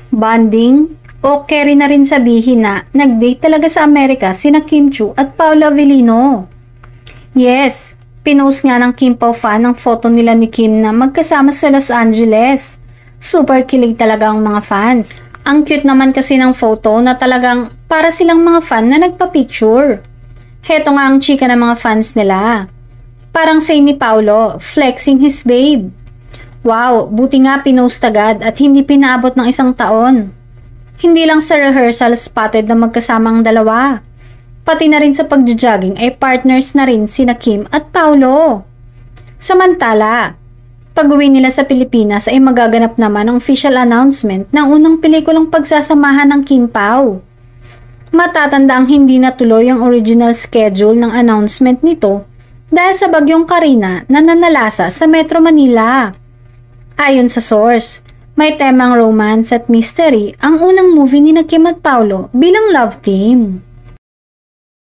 Bonding? O carry na rin sabihin na nag-date talaga sa Amerika sina Kim Chiu at Paolo Avellino. Yes, pinost nga ng Kim Pao fan ang photo nila ni Kim na magkasama sa Los Angeles. Super kilig talaga ang mga fans. Ang cute naman kasi ng photo na talagang para silang mga fan na nagpa-picture. Heto nga ang chika ng mga fans nila. Parang say ni Paolo, flexing his babe. Wow, buti nga pinost agad at hindi pinaabot ng 1 taon. Hindi lang sa rehearsal spotted na magkasama ang dalawa. Pati na rin sa pagja-jogging ay partners na rin sina Kim at Paolo. Samantala, pag-uwi nila sa Pilipinas ay magaganap naman ang official announcement ng unang pelikulang pagsasamahan ng Kim Pao. Matatanda ang hindi natuloy ang original schedule ng announcement nito dahil sa bagyong Karina na nanalasa sa Metro Manila. Ayon sa source, may temang romance at mystery ang unang movie ni Kim at Paolo bilang love team.